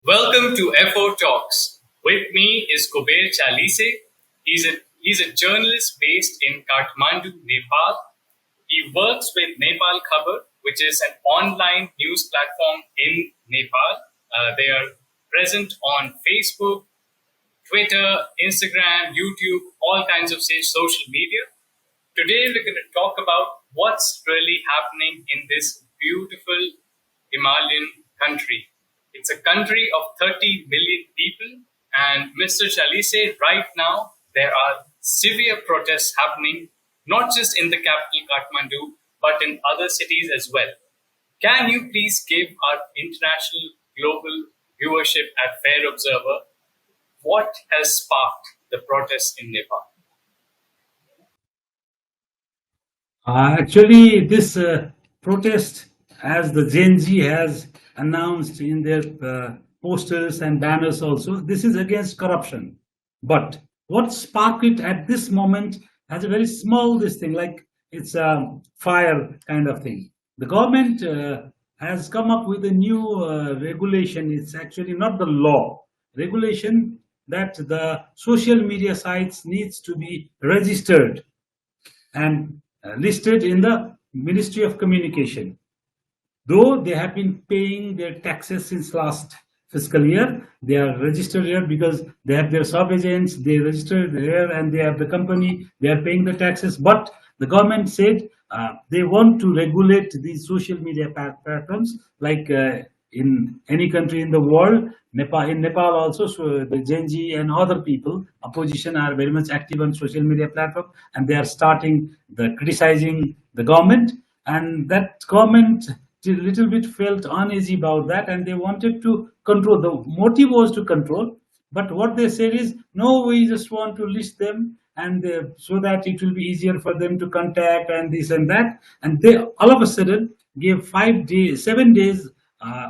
Welcome to FO Talks. With me is Kuber Chalise. He's a journalist based in Kathmandu, Nepal. He works with Nepal Khabar, which is an online news platform in Nepal. They are present on Facebook, Twitter, Instagram, YouTube, all kinds of social media. Today, we're going to talk about what's really happening in this beautiful Himalayan country. It's a country of 30 million people, and Mr. Chalise, right now, there are severe protests happening, not just in the capital, Kathmandu, but in other cities as well. Can you please give our international global viewership at Fair Observer what has sparked the protests in Nepal? Actually, this protest, as the Gen Z has announced in their posters and banners also, this is against corruption. But what sparked it at this moment has a very small this thing, like it's a fire kind of thing. The government has come up with a new regulation. It's actually not the law. Regulation that the social media sites needs to be registered and listed in the Ministry of Communication. Though they have been paying their taxes since last fiscal year, they are registered here because they have their sub agents, they registered here, and they have the company, they are paying the taxes. But the government said they want to regulate these social media platforms like in any country in the world. In Nepal also, so the Gen Z and other people, opposition, are very much active on social media platform, and they are starting the criticizing the government, and that government a little bit felt uneasy about that, and they wanted to control. The motive was to control, but what they said is, no, we just want to list them, and so that it will be easier for them to contact and this and that. And they all of a sudden gave 5 days, 7 days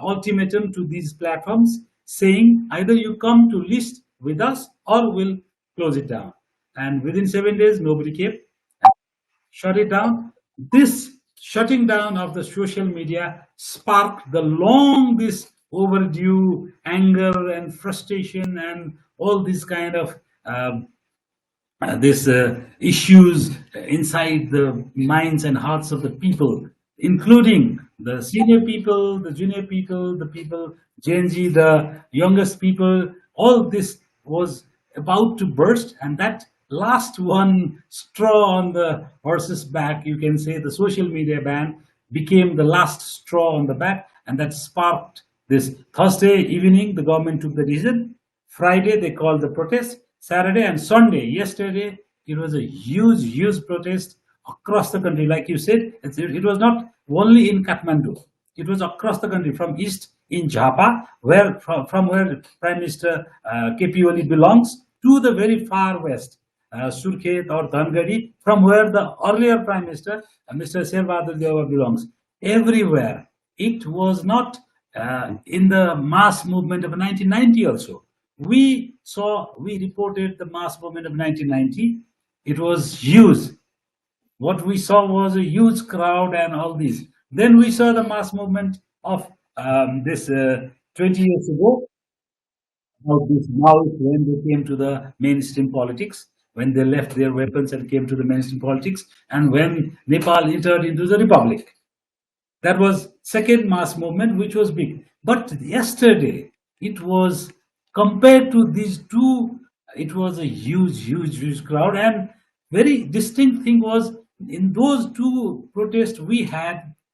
ultimatum to these platforms, saying either you come to list with us or we'll close it down. And within 7 days, nobody came, shut it down. This shutting down of the social media sparked the long this overdue anger and frustration and all these kind of these issues inside the minds and hearts of the people, including the senior people, the junior people, the people, Gen Z, the youngest people. All this was about to burst, and that last one straw on the horse's back, you can say, the social media ban, became the last straw on the back, and that sparked this. Thursday evening, the government took the decision. Friday, they called the protest. Saturday and Sunday, yesterday, it was a huge protest across the country. Like you said, it was not only in Kathmandu. It was across the country, from east in Jhapa, from where Prime Minister KP Oli belongs, to the very far west, Surkhet or Dhangadi, from where the earlier Prime Minister, Mr. Sherbahadur Dewa, belongs. Everywhere. It was not in the mass movement of 1990 also. We reported the mass movement of 1990. It was huge. What we saw was a huge crowd and all these. Then we saw the mass movement of this 20 years ago. Now when they came to the mainstream politics, when they left their weapons and came to the mainstream politics, and when Nepal entered into the republic. That was second mass movement, which was big. But yesterday, it was, compared to these two, it was a huge crowd. And very distinct thing was, in those two protests we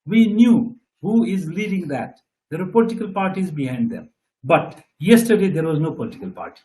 knew who is leading that. There are political parties behind them. But yesterday, there was no political party.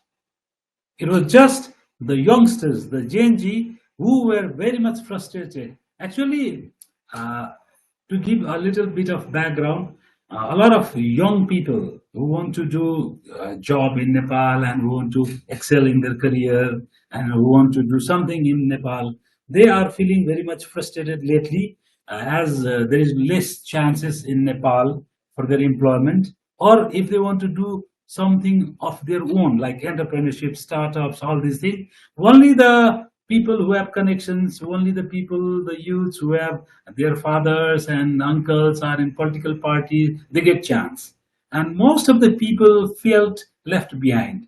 It was just the youngsters, the Gen Z, who were very much frustrated. Actually, to give a little bit of background, a lot of young people who want to do a job in Nepal and who want to excel in their career and who want to do something in Nepal, they are feeling very much frustrated lately, as there is less chances in Nepal for their employment, or if they want to do something of their own, like entrepreneurship, startups, all these things, only the people who have connections, only the people, the youths who have their fathers and uncles are in political parties, they get chance. and most of the people felt left behind.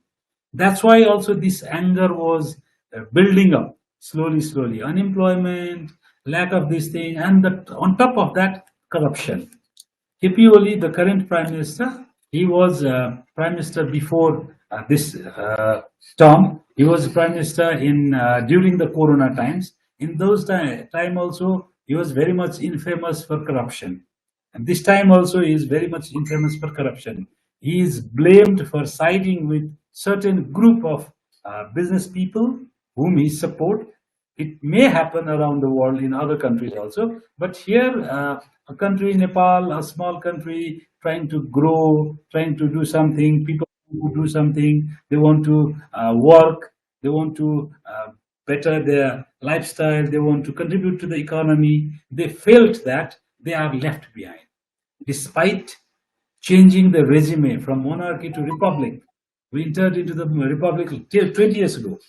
That's why also this anger was building up slowly, slowly. Unemployment, lack of this thing, and on top of that, corruption. KP Oli, the current prime minister, he was prime minister before this term. He was prime minister in during the Corona times. In those time also, he was very much infamous for corruption. And this time also, he is very much infamous for corruption. He is blamed for siding with certain group of business people whom he support. It may happen around the world in other countries also, but here, a country, Nepal, a small country, trying to grow, trying to do something, people who do something, they want to work, they want to better their lifestyle, they want to contribute to the economy. They felt that they are left behind. Despite changing the regime from monarchy to republic, we entered into the republic 20 years ago,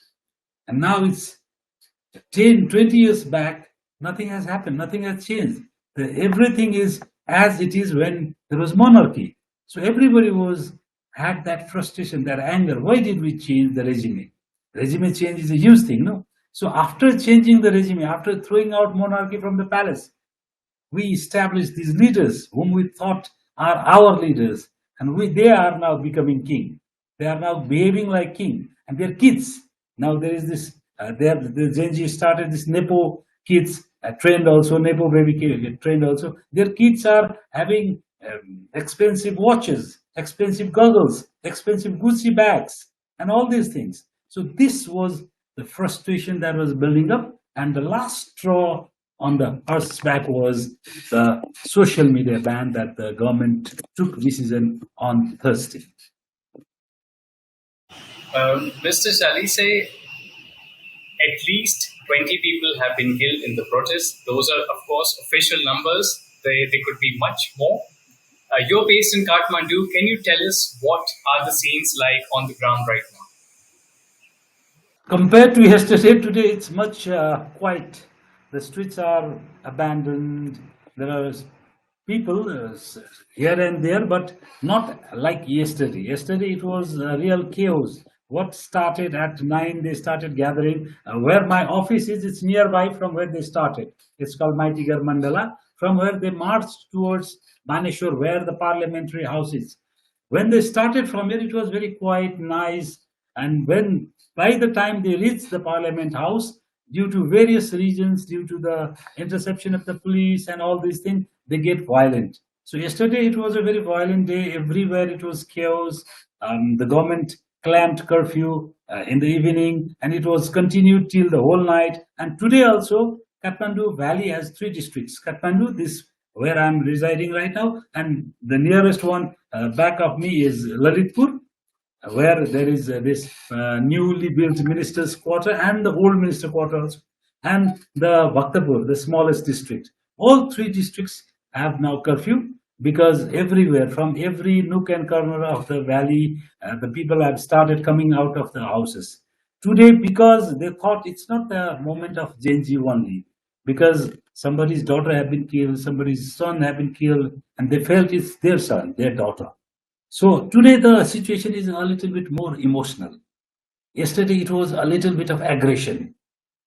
and now it's 10, 20 years back, nothing has happened, nothing has changed. Everything is as it is when there was monarchy. So everybody was had that frustration, that anger. Why did we change the regime? Regime change is a huge thing, no? So after changing the regime, after throwing out monarchy from the palace, we established these leaders whom we thought are our leaders, and they are now becoming king. They are now behaving like king, and their kids. Now there is this. The Gen Z started this Nepo kids trend also, Nepo baby trend also. Their kids are having expensive watches, expensive goggles, expensive Gucci bags, and all these things. So this was the frustration that was building up, and the last straw on the horse's back was the social media ban that the government took decision on Thursday. Mr. Chalise, at least 20 people have been killed in the protest. Those are, of course, official numbers. They could be much more. You're based in Kathmandu. Can you tell us what are the scenes like on the ground right now? Compared to yesterday, today it's much quiet. The streets are abandoned. There are people here and there, but not like yesterday. Yesterday it was real chaos. What started at 9, they started gathering. Where my office is, it's nearby from where they started. It's called Mightigar Mandala. From where they marched towards Maneshwar, where the parliamentary house is. When they started from here, it was very quiet, nice. And when by the time they reached the Parliament House, due to various reasons, due to the interception of the police and all these things, they get violent. So yesterday it was a very violent day. Everywhere it was chaos. The government clamped curfew in the evening, and it was continued till the whole night. And today also, Kathmandu Valley has 3 districts. Kathmandu, this where I'm residing right now, and the nearest one back of me is Lalitpur, where there is this newly built minister's quarter and the old minister quarters, and the Bhaktapur, the smallest district. All 3 districts have now curfew because everywhere, from every nook and corner of the valley, the people have started coming out of the houses. Today, because they thought it's not the moment of Gen Z only, because somebody's daughter have been killed, somebody's son have been killed, and they felt it's their son, their daughter. So today the situation is a little bit more emotional. Yesterday it was a little bit of aggression.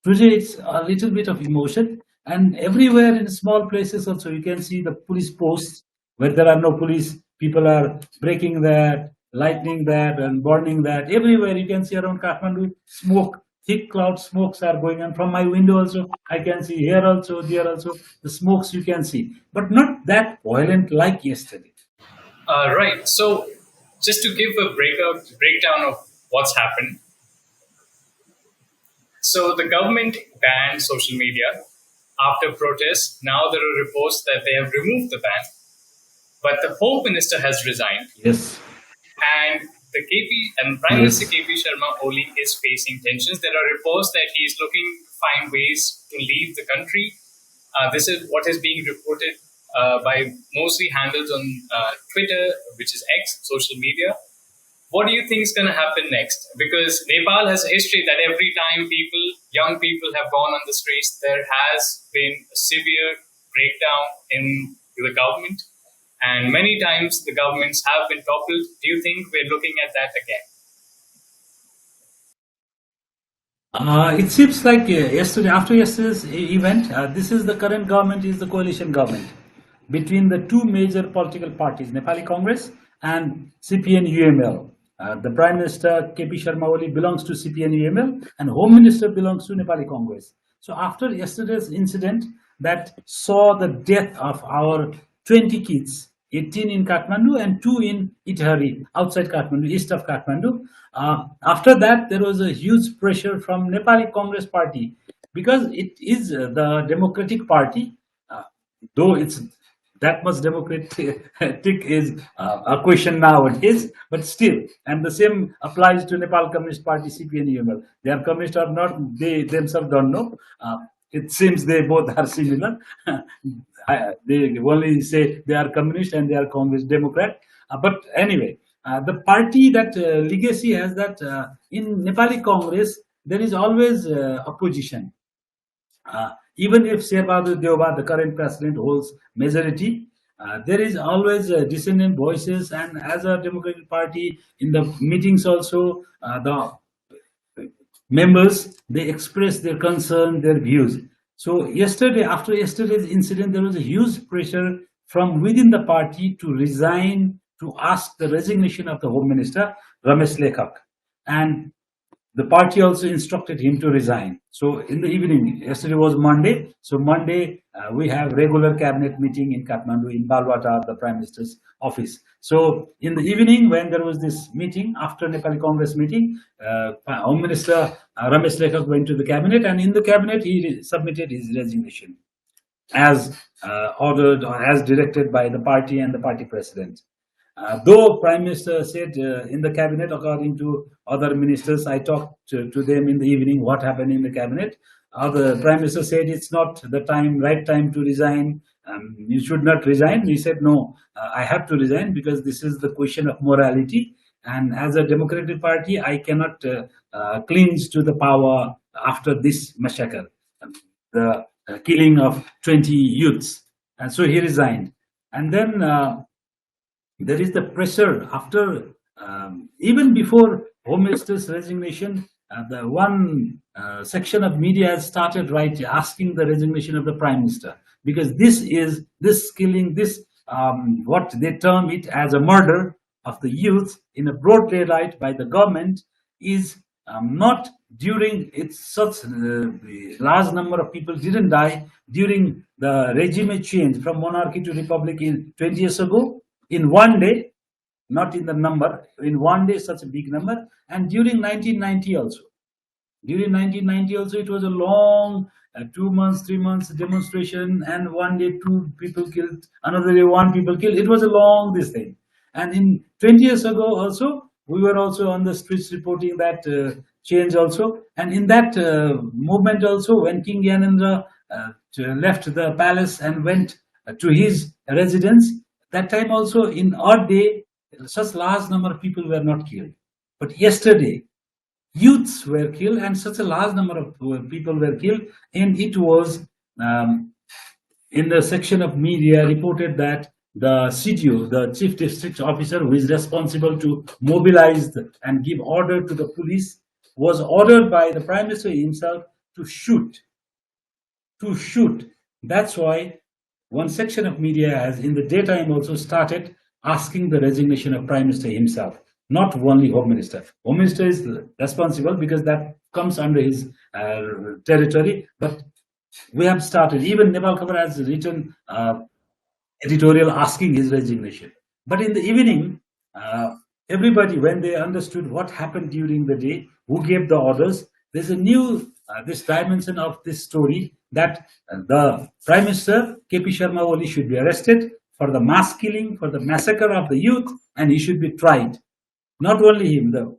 Today it's a little bit of emotion, and everywhere in small places also you can see the police posts where there are no police. People are breaking that, lightning that, and burning that. Everywhere you can see around Kathmandu, smoke, thick cloud smokes are going on. From my window also, I can see here also, there also, the smokes you can see, but not that violent like yesterday. Right. So, just to give a breakdown of what's happened. So, the government banned social media after protests. Now there are reports that they have removed the ban, but the Home Minister has resigned, Yes, and the KP and Prime Minister yes. KP Sharma Oli is facing tensions. There are reports that he is looking to find ways to leave the country. This is what is being reported by mostly handles on Twitter, which is X, social media. What do you think is going to happen next? Because Nepal has a history that every time young people have gone on the streets, there has been a severe breakdown in the government. and many times the governments have been toppled. Do you think we're looking at that again? It seems like yesterday, after yesterday's event, this is the current government is the coalition government between the two major political parties, Nepali Congress and CPN UML. The Prime Minister KP Sharma Oli belongs to CPN UML and Home Minister belongs to Nepali Congress. So after yesterday's incident that saw the death of our 20 kids, 18 in Kathmandu and 2 in Ithari, outside Kathmandu, east of Kathmandu. After that, there was a huge pressure from Nepali Congress Party because it is the Democratic Party, though it's that much democratic is a question nowadays, but still, and the same applies to Nepal Communist Party, CPN UML. They are communist or not, they themselves don't know. It seems they both are similar. They only say they are communist and they are Congress Democrat. But anyway, the party that legacy has that in Nepali Congress, there is always opposition. Even if Sherbahadur Deoba, the current president, holds majority, there is always dissonant voices. And as a Democratic Party, in the meetings also, the members, they express their concern, their views. So yesterday, after yesterday's incident, there was a huge pressure from within the party to resign, to ask the resignation of the Home Minister, Ramesh Lekhak. And the party also instructed him to resign. So in the evening, yesterday was Monday. So Monday, we have regular cabinet meeting in Kathmandu, in Balwata, the Prime Minister's office. So in the evening, when there was this meeting, after Nepali Congress meeting, Home Minister Ramesh Lekhak went to the cabinet, and in the cabinet, he submitted his resignation as ordered or as directed by the party and the party president. Though Prime Minister said in the cabinet, according to other ministers, I talked to them in the evening what happened in the cabinet. The Prime Minister said it's not the right time to resign. You should not resign. He said, no, I have to resign because this is the question of morality. And as a Democratic Party, I cannot cling to the power after this massacre, the killing of 20 youths. And so he resigned. And then there is the pressure after, even before Home Minister's resignation, the one section of media has started asking the resignation of the Prime Minister, because this killing, what they term it as a murder of the youth in a broad daylight by the government is not during such large number of people didn't die during the regime change from monarchy to republic in 20 years ago. In one day, not in the number, in one day, such a big number. And during 1990 also. During 1990 also, it was a long 2 months, 3 months demonstration, and one day 2 people killed, another day 1 people killed. It was a long this thing. And in 20 years ago also, we were also on the streets reporting that change also. And in that movement also, when King Gyanendra left the palace and went to his residence, that time also in odd day, such large number of people were not killed. But yesterday, youths were killed and such a large number of people were killed. And it was in the section of media reported that the CDO, the Chief District Officer, who is responsible to mobilize and give order to the police, was ordered by the Prime Minister himself to shoot. That's why one section of media has in the daytime also started asking the resignation of Prime Minister himself, not only Home Minister. Home Minister is responsible because that comes under his territory, but we have started. Even Nepal Khabar has written editorial asking his resignation. But in the evening, everybody, when they understood what happened during the day, who gave the orders, there's a new this dimension of this story that the Prime Minister KP Sharma Oli should be arrested for the mass killing, for the massacre of the youth, and he should be tried. Not only him, the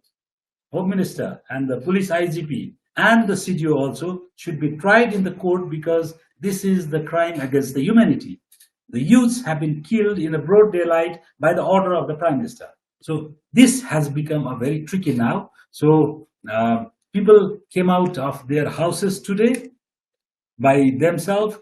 Home Minister and the police IGP and the CDO also should be tried in the court, because this is the crime against the humanity. The youths have been killed in a broad daylight by the order of the Prime Minister. So this has become a very tricky now. So people came out of their houses today by themselves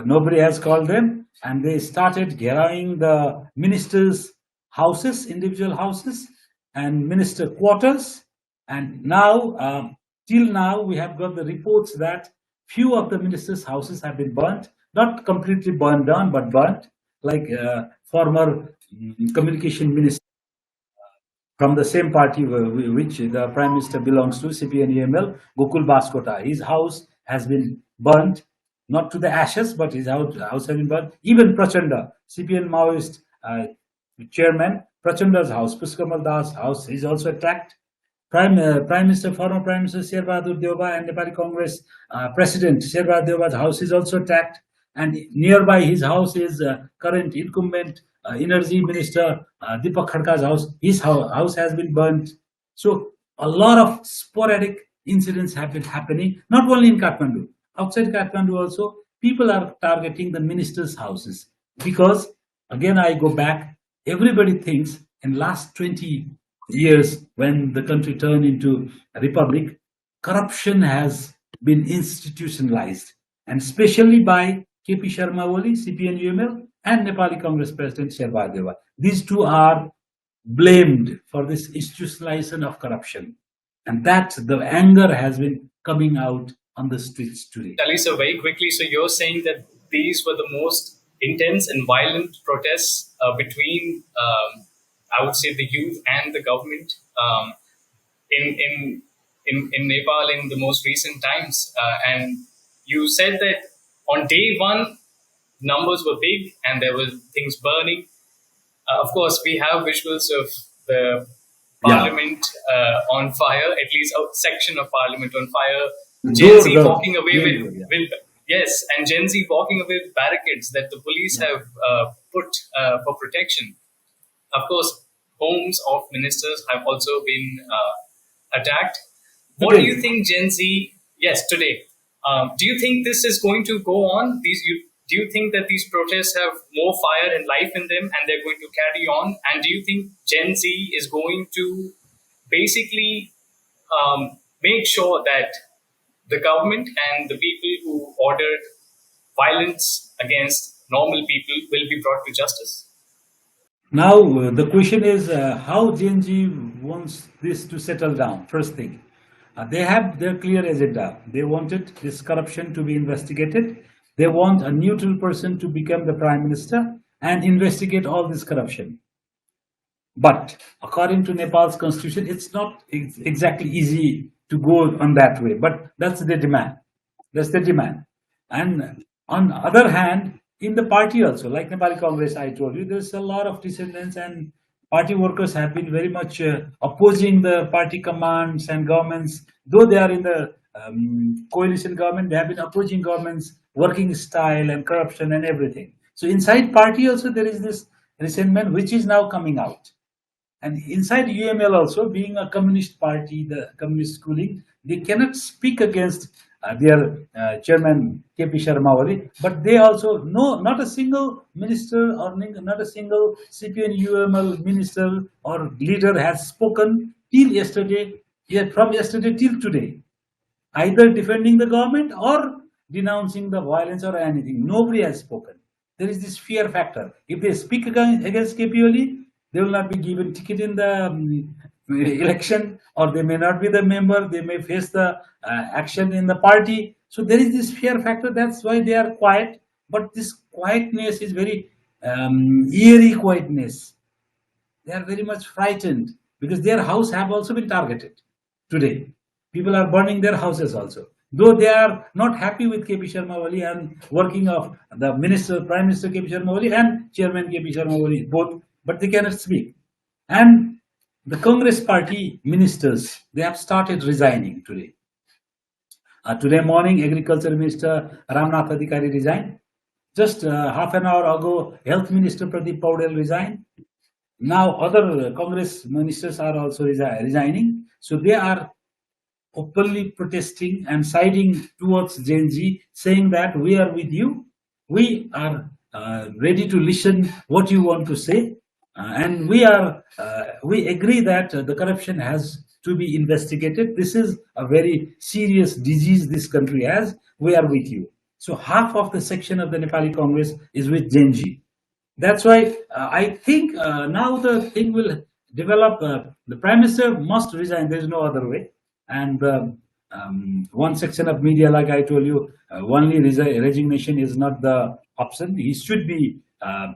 Nobody has called them, and they started gheraiing the ministers' houses, individual houses, and minister quarters. And now, till now, we have got the reports that few of the ministers' houses have been burnt, not completely burned down, but burnt, like former communication minister from the same party which the Prime Minister belongs to, CPN-UML, Gokul Baskota. His house has been burnt, not to the ashes, but his house has been burnt. Even Prachanda, CPN Maoist chairman, Prachanda's house, Pushkamal Das' house, is also attacked. Prime Minister, former Prime Minister Sherbahadur Deuba and Nepali Congress President Sherbahadur Deuba's house is also attacked. And nearby his house is current incumbent Energy Minister Deepak Khadka's house. His house has been burnt. So a lot of sporadic incidents have been happening, not only in Kathmandu. Outside Kathmandu also, people are targeting the ministers' houses because, again, I go back, everybody thinks in last 20 years when the country turned into a republic, corruption has been institutionalized, and especially by KP Sharma Oli, CPN-UML, and Nepali Congress President Sherbahadur Deuba. These two are blamed for this institutionalization of corruption, and that the anger has been coming out on the streets today. Chalise, very quickly, so you're saying that these were the most intense and violent protests between, I would say, the youth and the government in, in, in Nepal in the most recent times. And you said that on day one, numbers were big and there were things burning. Of course, we have visuals of the parliament on fire, at least a section of parliament on fire. Gen Z walking away with yes, and Gen Z walking away with barricades that the police have put for protection. Of course, homes of ministers have also been attacked. What do you think, Gen Z? Yes, today. Do you think this is going to go on? Do you think that these protests have more fire and life in them and they're going to carry on? And do you think Gen Z is going to basically make sure that the government and the people who ordered violence against normal people will be brought to justice? Now, the question is how Gen Z wants this to settle down, first thing. They have their clear agenda. They wanted this corruption to be investigated. They want a neutral person to become the prime minister and investigate all this corruption. But according to Nepal's constitution, it's not exactly easy to go on that way. But that's the demand. That's the demand. And on the other hand, in the party also, like Nepali Congress, I told you, there's a lot of dissidents and party workers have been very much opposing the party commands and governments. Though they are in the coalition government, they have been opposing government's working style and corruption and everything. So inside party also there is this resentment which is now coming out. And inside UML also, being a communist party, the communist schooling, they cannot speak against their chairman KP Sharma Oli, but they also know not a single minister or not a single CPN UML minister or leader has spoken till yesterday, from yesterday till today, either defending the government or denouncing the violence or anything. Nobody has spoken. There is this fear factor. If they speak against KP Oli, they will not be given ticket in the election, or they may not be the member. They may face the action in the party. So there is this fear factor. That's why they are quiet. But this quietness is very eerie quietness. They are very much frightened because their house have also been targeted today. People are burning their houses also. Though they are not happy with KP Sharma Oli and working of the minister, Prime Minister KP Sharma Oli and Chairman KP Sharma Oli, both, but they cannot speak. And the Congress party ministers, they have started resigning today. Today morning, Agriculture Minister Ramnath Adhikari resigned. Just half an hour ago, Health Minister Pradeep Paudel resigned. Now other Congress ministers are also resigning. So they are openly protesting and siding towards Gen Z, saying that we are with you. We are ready to listen what you want to say. And we agree that the corruption has to be investigated. This is a very serious disease this country has. We are with you. So half of the section of the Nepali Congress is with Genji. That's why I think now the thing will develop. The Prime Minister must resign. There is no other way. And one section of media, like I told you, only resignation is not the option. He should be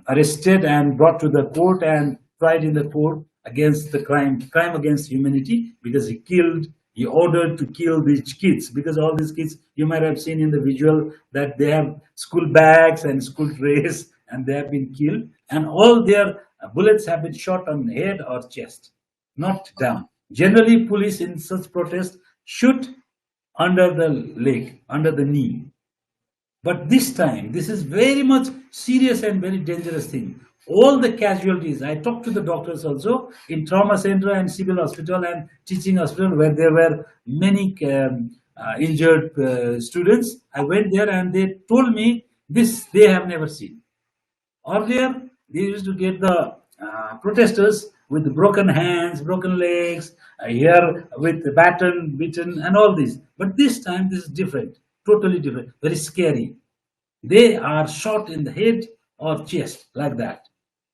arrested and brought to the court and tried in the court against the crime against humanity, because he ordered to kill these kids, because all these kids, you might have seen in the visual that they have school bags and school trays, and they have been killed, and all their bullets have been shot on head or chest, not down. Generally, police in such protests shoot under the leg, under the knee. But this time, this is very much serious and very dangerous thing. All the casualties, I talked to the doctors also in trauma center and civil hospital and teaching hospital where there were many injured students. I went there and they told me this they have never seen. Earlier, they used to get the protesters with broken hands, broken legs, here with the baton, beaten, and all this. But this time, this is different, totally different, very scary. They are shot in the head or chest like that.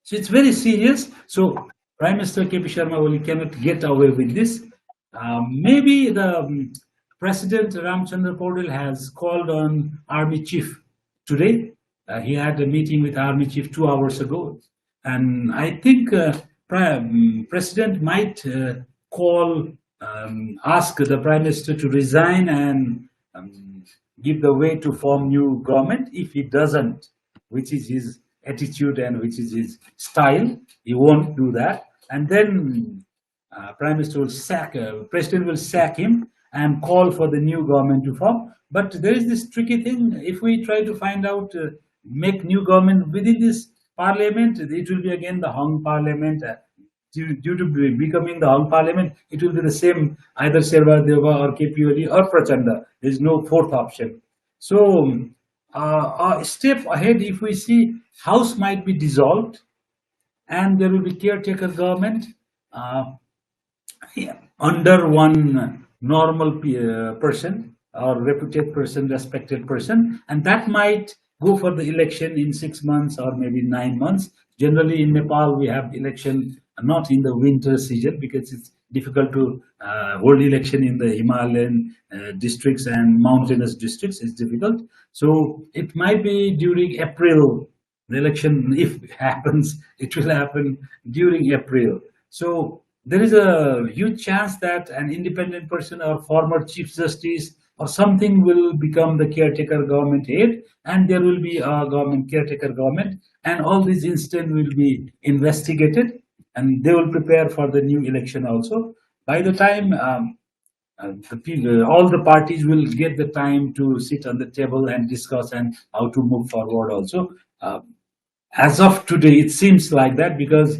So it's very serious. So Prime Minister KP Sharma Oli cannot get away with this. Maybe the President Ramchandra Paudel has called on Army Chief today. He had a meeting with Army Chief 2 hours ago. And I think President might ask the Prime Minister to resign and give the way to form new government. If he doesn't, which is his attitude and which is his style, he won't do that. And then Prime Minister will President will sack him and call for the new government to form. But there is this tricky thing. If we try to find out, make new government within this parliament, it will be again the hung parliament. Due to becoming the hung parliament, it will be the same, either Sherva Deva or KP Oli or Prachanda. There is no fourth option. So a step ahead, if we see House might be dissolved and there will be caretaker government under one normal person or reputed person, respected person, and that might go for the election in 6 months or maybe 9 months. Generally in Nepal, we have election not in the winter season because it's difficult to hold election in the Himalayan districts and mountainous districts. It's difficult. So it might be during April. The election, if it happens, it will happen during April. So there is a huge chance that an independent person or former Chief Justice or something will become the caretaker government head, and there will be a caretaker government, and all these incidents will be investigated, and they will prepare for the new election also. By the time all the parties will get the time to sit on the table and discuss and how to move forward also. As of today, it seems like that because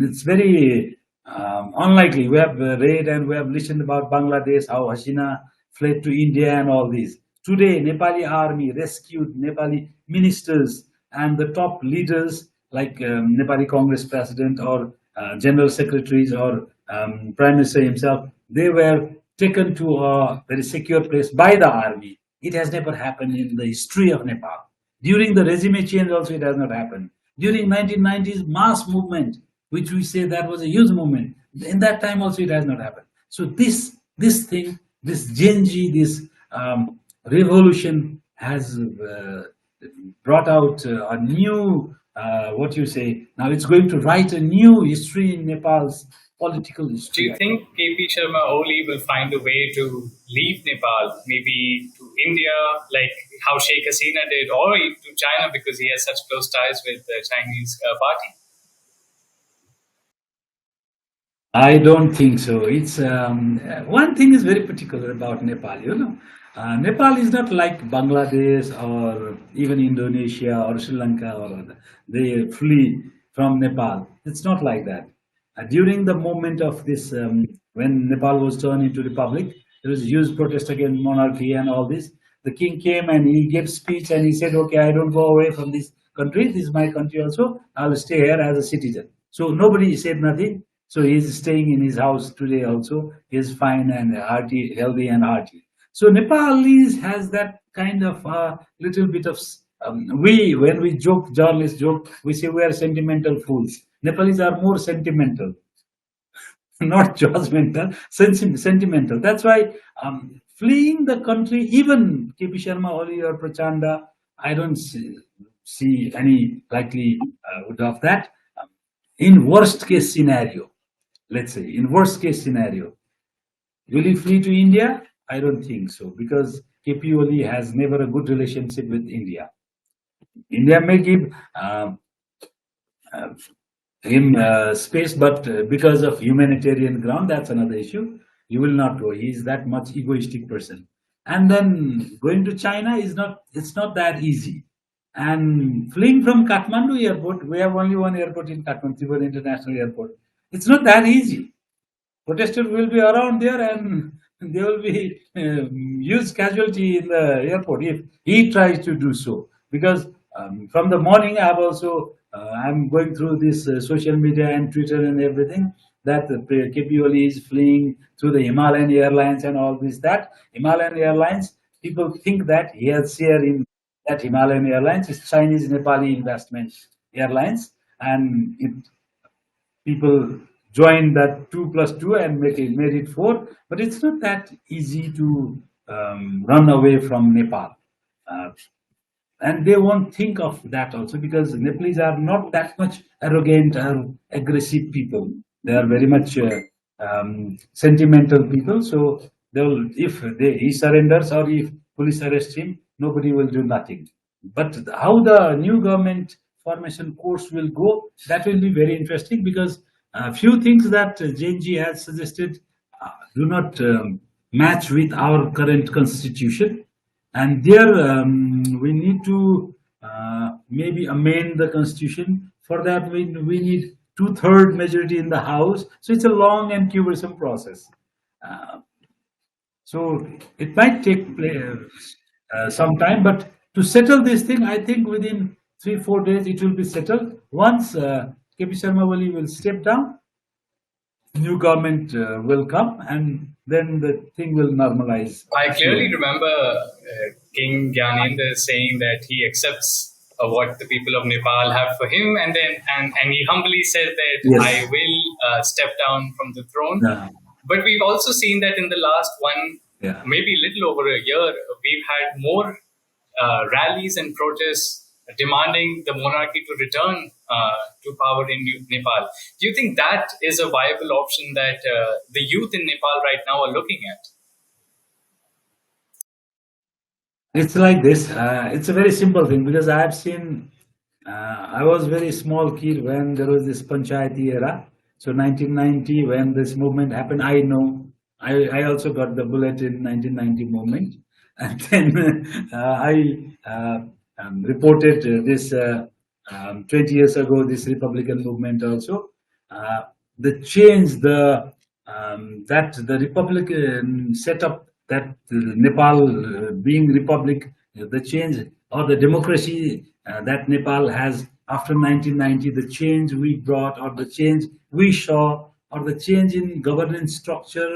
it's very unlikely. We have read and we have listened about Bangladesh, how Hasina fled to India and all these. Today, Nepali army rescued Nepali ministers and the top leaders like Nepali Congress president or general secretaries or prime minister himself. They were taken to a very secure place by the army. It has never happened in the history of Nepal. During the regime change also it has not happened. During 1990s mass movement, which we say that was a huge movement, in that time also it has not happened. So this thing, this Genji, this revolution has brought out a new, what you say, now it's going to write a new history in Nepal's political Do history. you think KP Sharma Oli will find a way to leave Nepal, maybe to India, like how Sheikh Hasina did, or to China because he has such close ties with the Chinese party? I don't think so. It's one thing is very particular about Nepal. Nepal is not like Bangladesh or even Indonesia or Sri Lanka or other. They flee from Nepal. It's not like that. During the moment of this, when Nepal was turned into republic, there was huge protest against monarchy and all this. The king came and he gave speech and he said, "Okay, I don't go away from this country. This is my country also. I'll stay here as a citizen." So nobody said nothing. So he's staying in his house today also. He's fine and hearty, healthy and hearty. So Nepalese has that kind of little bit of we when we joke, journalists joke, we say we are sentimental fools. Nepalese are more sentimental, not judgmental, sentimental. That's why fleeing the country, even KP Sharma, Oli, or Prachanda, I don't see any likelihood of that. In worst case scenario, let's say, in worst case scenario, will he flee to India? I don't think so, because KP Oli has never a good relationship with India. India may give uh, him space, but because of humanitarian ground, that's another issue. You will not go. He is that much egoistic person. And then going to China is not. It's not that easy. And fleeing from Kathmandu airport, we have only one airport in Kathmandu, Tripura International Airport. It's not that easy. Protesters will be around there, and there will be huge casualty in the airport if he tries to do so. Because from the morning, I have also I'm going through this social media and Twitter and everything that the KP Oli is fleeing through the Himalayan Airlines and all this. That Himalayan Airlines, people think that he has share in that Himalayan Airlines is Chinese Nepali investment airlines, and people join that 2 plus 2 and made it 4. But it's not that easy to run away from Nepal. Uh, and they won't think of that also, because Nepalese are not that much arrogant or aggressive people. They are very much sentimental people. So they'll, if he surrenders or if police arrest him, nobody will do nothing. But how the new government formation course will go, that will be very interesting, because a few things that Jainji has suggested do not match with our current constitution, and there we need to maybe amend the constitution. For that, we need two-third majority in the house. So it's a long and cumbersome process. Uh, so it might take some time, but to settle this thing, I think within 3 4 days it will be settled. Once KP Sharma Oli will step down, new government will come, and then the thing will normalize I clearly slowly. remember King Gyanendra saying that he accepts what the people of Nepal have for him, and then and he humbly said that I Yes. will step down from the throne. Yeah. But we've also seen that in the last Yeah. maybe little over a year, we've had more rallies and protests demanding the monarchy to return to power in Nepal. Do you think that is a viable option that the youth in Nepal right now are looking at? It's like this. It's a very simple thing, because I have seen. I was very small kid when there was this panchayati era. So 1990, when this movement happened, I know. I also got the bullet in 1990 movement, and then I reported this 20 years ago. This Republican movement also. Uh, the change, that the Republican setup, that Nepal being republic, the change or the democracy that Nepal has after 1990, the change we brought or the change we saw or the change in governance structure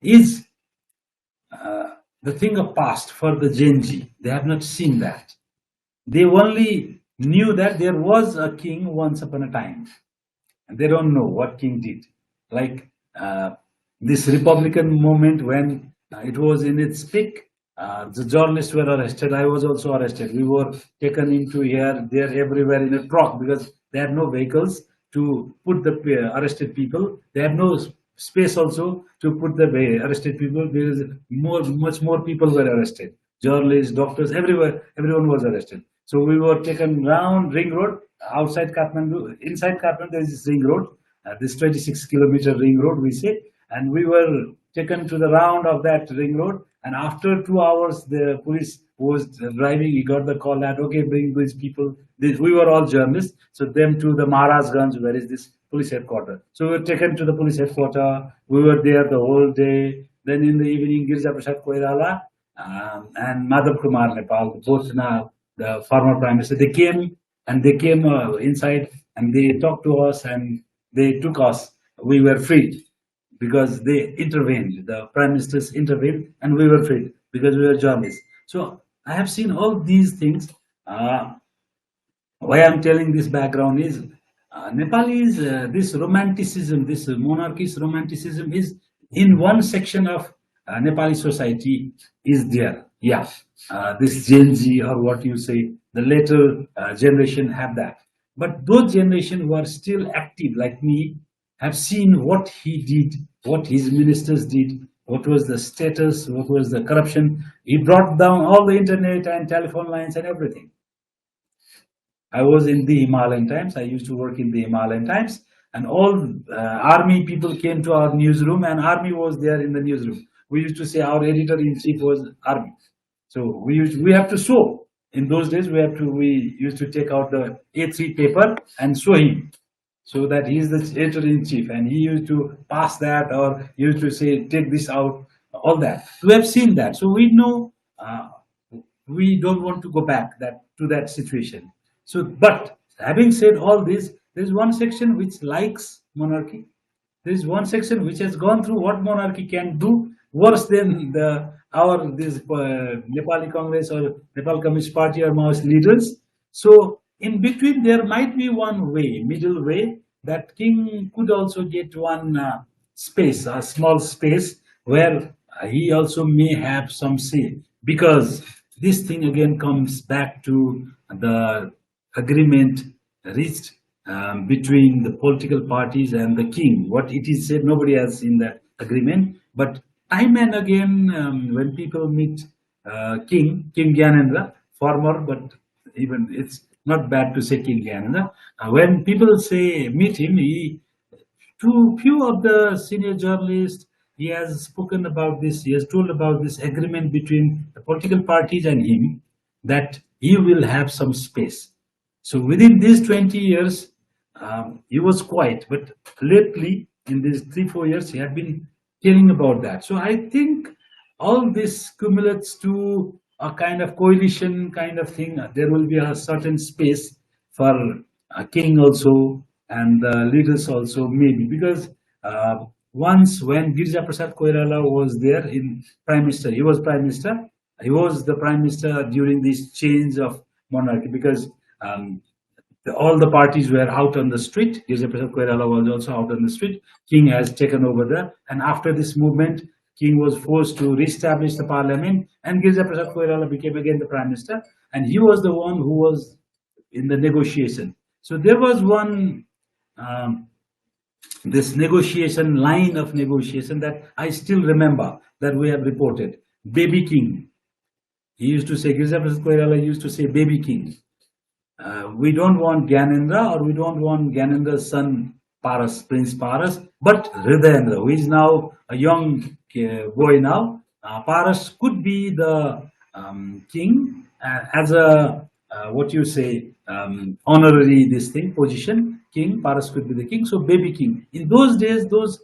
is the thing of past for the Gen Z. They have not seen that. They only knew that there was a king once upon a time, and they don't know what king did. Like this Republican movement, when it was in its peak, the journalists were arrested. I was also arrested. We were taken into here, there, everywhere in a truck, because they had no vehicles to put the arrested people. They had no space also to put the arrested people, because much more people were arrested. Journalists, doctors, everywhere, everyone was arrested. So we were taken round Ring Road, outside Kathmandu. Inside Kathmandu, there is this ring road, this 26-kilometer ring road, we say, and we were taken to the round of that ring road. And after 2 hours, the police was driving. He got the call that, okay, bring these people. We were all journalists, so them to the Maharajganj, where is this police headquarters. So we were taken to the police headquarters. We were there the whole day. Then in the evening, Girja Prasad Koirala and Madhav Kumar Nepal, both now the former prime minister, they came inside, and they talked to us, and they took us. We were freed because they intervened. The prime ministers intervened, and we were freed. because we are journalists. So I have seen all these things. Why I'm telling this background is Nepalese this romanticism, this monarchist romanticism is in one section of Nepali society is there. Yeah, this Gen Z or what you say, the later generation have that. But those generation who are still active like me have seen what he did, what his ministers did, what was the status, what was the corruption. He brought down all the internet and telephone lines and everything. I was in the Himalayan Times. I used to work in the Himalayan Times, and all army people came to our newsroom, and army was there in the newsroom. We used to say our editor in chief was army, so we have to show. In those days, we used to take out the A3 paper and show him, so that he is the editor in chief, and he used to pass that or he used to say take this out, all that. We have seen that, so we know. We don't want to go back that to that situation. So, but having said all this, there is one section which likes monarchy. There is one section which has gone through what monarchy can do worse than the our this Nepali Congress or Nepal Communist Party or Maoist leaders. So in between there might be one way, middle way, that king could also get one space, a small space where he also may have some say, because this thing again comes back to the agreement reached between the political parties and the king. What it is said, nobody has seen that agreement. But time and again, when people meet King Gyanendra, former, but even it's not bad to say King Gyanendra. When people say meet him, he to few of the senior journalists, he has spoken about this. He has told about this agreement between the political parties and him, that he will have some space. So within these 20 years, he was quiet, but lately in these 3 4 years, he had been telling about that. So I think all this cumulates to a kind of coalition kind of thing. There will be a certain space for a king also and the leaders also, maybe, because once when Girja Prasad Koirala was there in prime minister, he was prime minister. He was the prime minister during this change of monarchy, because all the parties were out on the street. Girja Prasad Koirala was also out on the street. King has taken over there, and after this movement, King was forced to re-establish the parliament, and Girja Prasad Koirala became again the prime minister, and he was the one who was in the negotiation. So there was one this negotiation line of negotiation that I still remember, that we have reported. Baby King. He used to say, Girja Prasad Koirala used to say, Baby King. We don't want Gyanendra, or we don't want Gyanendra's son Paras, Prince Paras, but Hridayendra, who is now a young boy now. Paras could be the king as a what you say honorary this thing position. King Paras could be the king. So baby king. In those days, those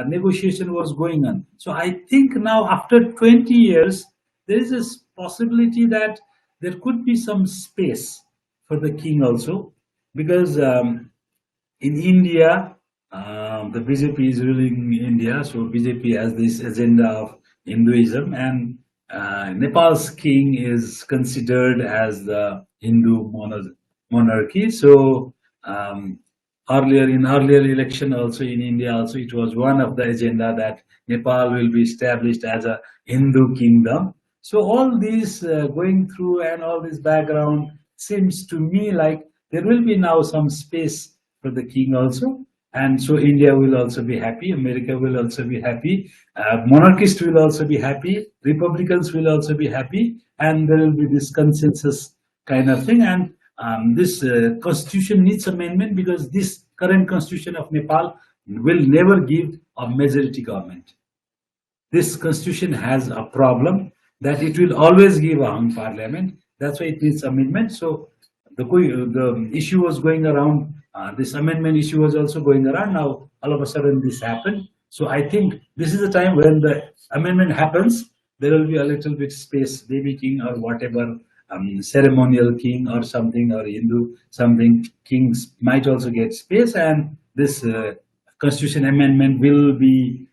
negotiation was going on. So I think now after 20 years, there is a possibility that there could be some space for the king also, because in India, the BJP is ruling India, so BJP has this agenda of Hinduism, and Nepal's king is considered as the Hindu monarchy. So earlier election also in India also, it was one of the agenda that Nepal will be established as a Hindu kingdom. So all this going through and all this background seems to me like there will be now some space for the king also, and so India will also be happy, America will also be happy, monarchists will also be happy, Republicans will also be happy, and there will be this consensus kind of thing. And this constitution needs amendment, because this current constitution of Nepal will never give a majority government. This constitution has a problem that it will always give a hung parliament. That's why it needs amendment. So the issue was going around, this amendment issue was also going around. Now all of a sudden this happened. So I think this is the time when the amendment happens, there will be a little bit space, baby king or whatever, ceremonial king or something, or Hindu something, kings might also get space, and this constitution amendment will be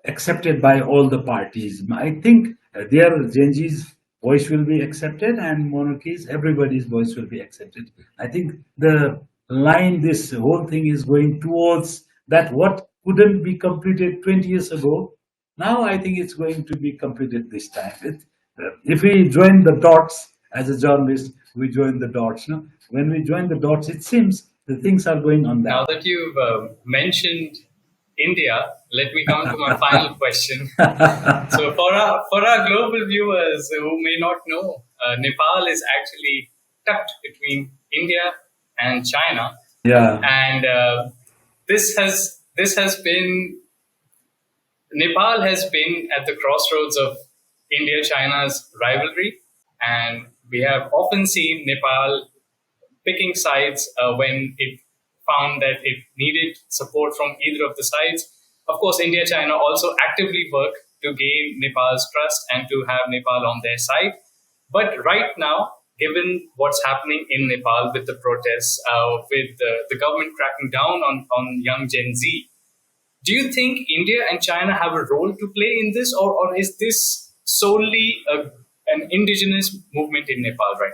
accepted by all the parties. I think their Genji's voice will be accepted, and monarchies, everybody's voice will be accepted. I think the line, this whole thing is going towards that what couldn't be completed 20 years ago. Now I think it's going to be completed this time. If we join the dots as a journalist, we join the dots. No? When we join the dots, it seems the things are going on Now that. that you've mentioned India, let me come to my final question. So, for our global viewers who may not know, Nepal is actually tucked between India and China, Yeah. and this has been Nepal has been at the crossroads of India China's rivalry, and we have often seen Nepal picking sides when it found that it needed support from either of the sides. Of course, India China also actively work to gain Nepal's trust and to have Nepal on their side. But right now, given what's happening in Nepal with the protests, with the government cracking down on young Gen Z, do you think India and China have a role to play in this, or is this solely an indigenous movement in Nepal right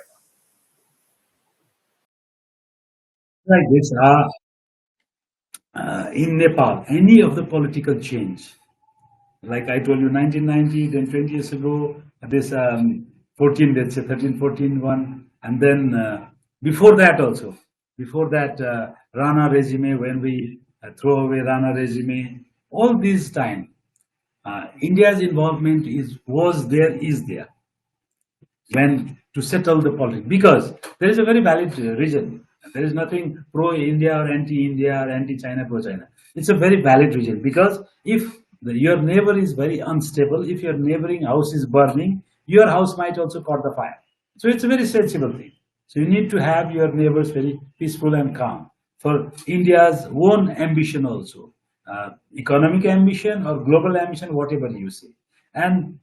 Like this, in Nepal, any of the political change, like I told you, 1990, then 20 years ago, this 14, let's say 13, 14 one, and then before that also, before that Rana regime, when we throw away Rana regime, all this time, India's involvement was there, is there when to settle the politics, because there is a very valid reason. There is nothing pro India or anti India or anti China, pro China. It's a very valid reason, because if your neighbor is very unstable, if your neighboring house is burning, your house might also caught the fire. So it's a very sensible thing. So you need to have your neighbors very peaceful and calm for India's own ambition also, economic ambition or global ambition, whatever you say. And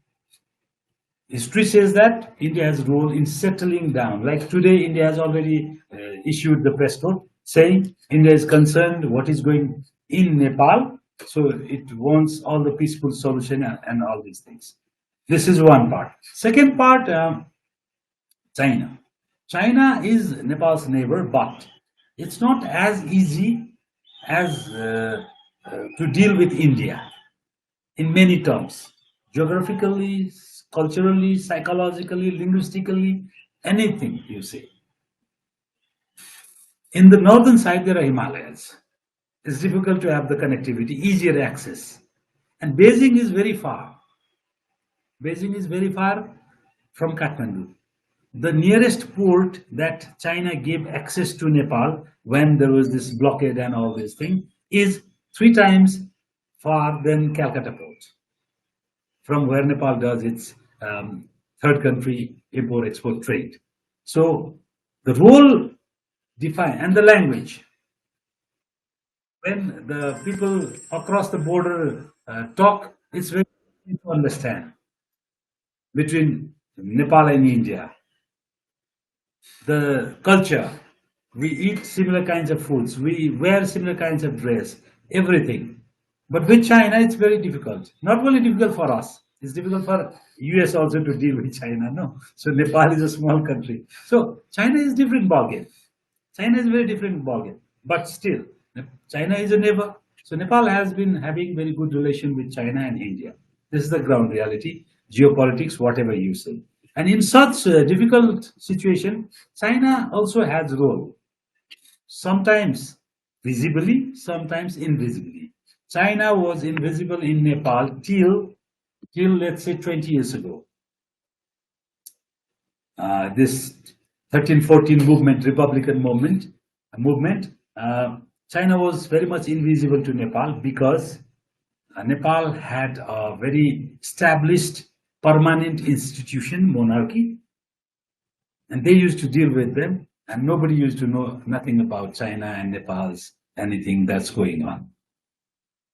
history says that India has a role in settling down. Like today, India has already issued the press note saying India is concerned what is going in Nepal, so it wants all the peaceful solution and all these things. This is one part. Second part, China. China is Nepal's neighbor, but it's not as easy as to deal with India in many terms, geographically, culturally, psychologically, linguistically, anything you say. In the northern side, there are Himalayas. It's difficult to have the connectivity, easier access. And Beijing is very far. Beijing is very far from Kathmandu. The nearest port that China gave access to Nepal when there was this blockade and all this thing is 3 times far than Calcutta port, from where Nepal does its third country import export trade. So the role define and the language. When the people across the border talk, it's very easy to understand between Nepal and India. The culture, we eat similar kinds of foods, we wear similar kinds of dress, everything. But with China, it's very difficult. Not only difficult for us, it's difficult for US also to deal with China. No, so Nepal is a small country. So China is different ballgame. China is a very different ballgame. But still, China is a neighbor. So Nepal has been having very good relation with China and India. This is the ground reality, geopolitics, whatever you say. And in such difficult situation, China also has role. Sometimes visibly, sometimes invisibly. China was invisible in Nepal till let's say 20 years ago. This 1314 movement, Republican movement, China was very much invisible to Nepal because Nepal had a very established permanent institution, monarchy, and they used to deal with them, and nobody used to know nothing about China and Nepal's anything that's going on.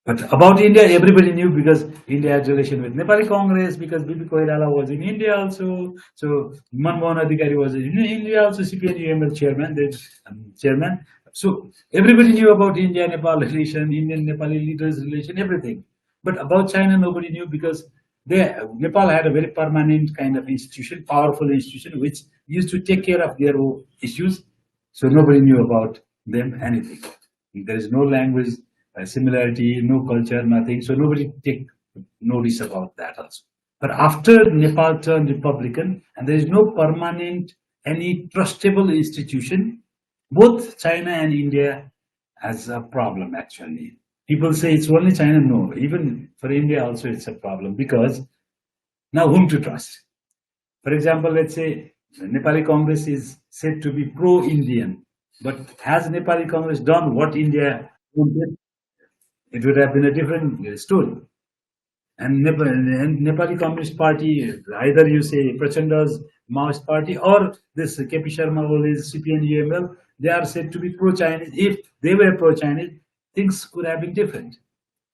But about India, everybody knew because India had relation with Nepali Congress, because Bibi Koirala was in India also. So Manmohan Adhikari was in India also, CPN-UML chairman. So everybody knew about India-Nepal relation, Indian-Nepali leaders relation, everything. But about China, nobody knew because Nepal had a very permanent kind of institution, powerful institution, which used to take care of their own issues. So nobody knew about them anything. There is no language similarity, no culture, nothing. So nobody take notice about that also. But after Nepal turned republican and there is no permanent, any trustable institution, both China and India has a problem actually. People say it's only China. No, even for India also it's a problem because now whom to trust? For example, let's say Nepali Congress is said to be pro-Indian, but has Nepali Congress done what India wanted? It would have been a different story. And Nepali Communist Party, either you say Prachanda's Maoist Party or this KP Sharma Oli's CPN UML, they are said to be pro-Chinese. If they were pro-Chinese, things could have been different.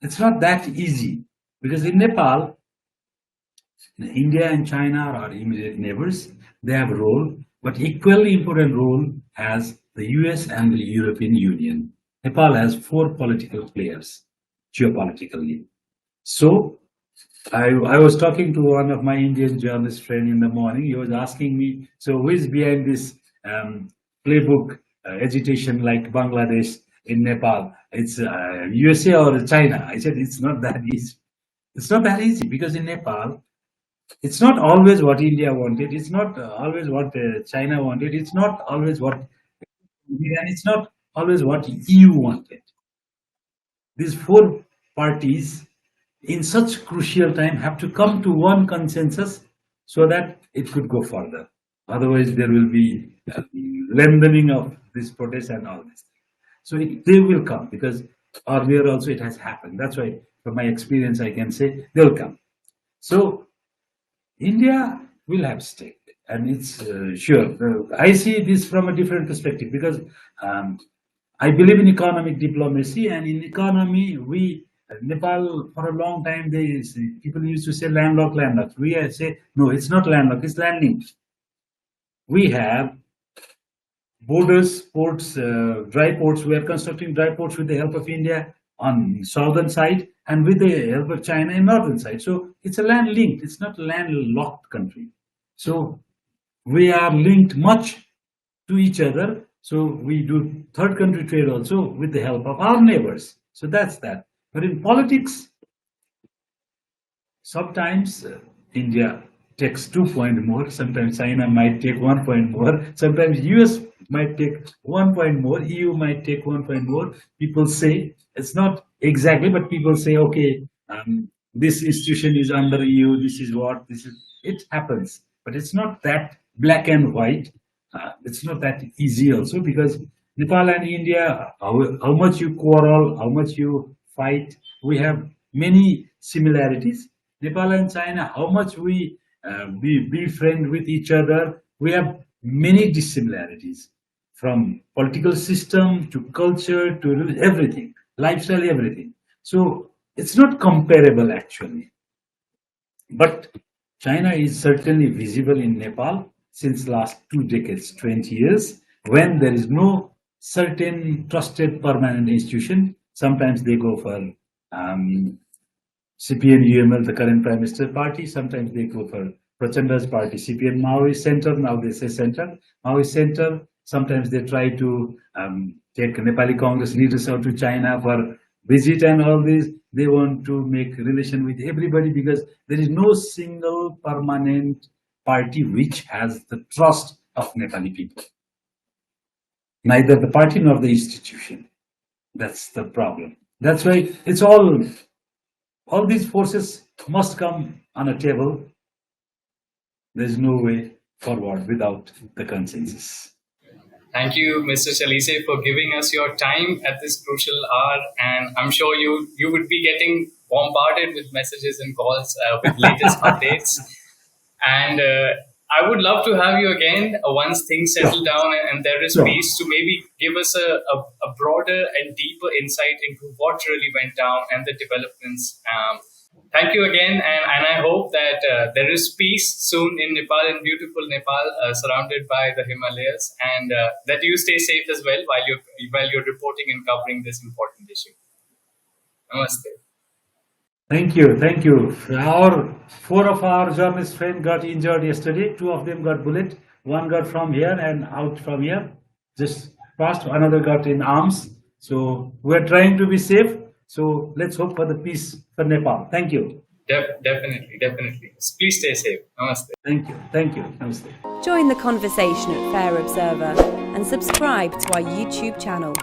It's not that easy because in Nepal, India and China are our immediate neighbors. They have a role, but equally important role has the US and the European Union. Nepal has four political players, geopolitically. So I was talking to one of my Indian journalist friend in the morning. He was asking me, so who is behind this playbook agitation like Bangladesh in Nepal? It's USA or China? I said it's not that easy. It's not that easy because in Nepal, it's not always what India wanted. It's not always what China wanted. It's not always what, and it's not always what EU wanted. These four parties in such crucial time have to come to one consensus so that it could go further. Otherwise, there will be lengthening of this protest and all this. So they will come because earlier also it has happened. That's why, from my experience, I can say they will come. So India will have stake, and it's sure. I see this from a different perspective because I believe in economic diplomacy, and in economy, we Nepal for a long time people used to say landlocked, landlocked. We say no, it's not landlocked; it's landlinked. We have borders, ports, dry ports. We are constructing dry ports with the help of India on southern side and with the help of China in northern side. So it's a land linked. It's not a landlocked country. So we are linked much to each other. So we do third country trade also with the help of our neighbors. So that's that. But in politics, sometimes India takes 2 point more, sometimes China might take 1 point more, sometimes US might take 1 point more, EU might take 1 point more. People say it's not exactly, but people say, okay, this institution is under EU, this is what, this is, it happens. But it's not that black and white. It's not that easy also because Nepal and India, how much you quarrel, how much you fight, we have many similarities. Nepal and China, how much we be friend with each other, we have many dissimilarities from political system to culture to everything, lifestyle, everything. So it's not comparable actually. But China is certainly visible in Nepal since last 2 decades, 20 years, when there is no certain trusted permanent institution. Sometimes they go for CPN UML, the current Prime Minister party. Sometimes they go for Prachanda's party, CPN Maoist Center. Now they say Center, Maoist Center. Sometimes they try to take Nepali Congress leaders out to China for visit and all this. They want to make relation with everybody because there is no single permanent party which has the trust of Nepali people. Neither the party nor the institution. That's the problem. That's why it's all these forces must come on a table. There's no way forward without the consensus. Thank you, Mr. Chalise, for giving us your time at this crucial hour. And I'm sure you would be getting bombarded with messages and calls with latest updates. And I would love to have you again once things settle down and there is peace to maybe give us a broader and deeper insight into what really went down and the developments. Thank you again, and I hope that there is peace soon in Nepal, in beautiful Nepal, surrounded by the Himalayas, and that you stay safe as well while you're reporting and covering this important issue. Namaste. Thank you, thank you. Our four of our journalist friends got injured yesterday. Two of them got bullet. One got from here and out from here, just passed. Another got in arms. So we're trying to be safe. So let's hope for the peace for Nepal. Thank you. Definitely, definitely. Please stay safe. Namaste. Thank you. Thank you. Namaste. Join the conversation at Fair Observer and subscribe to our YouTube channel.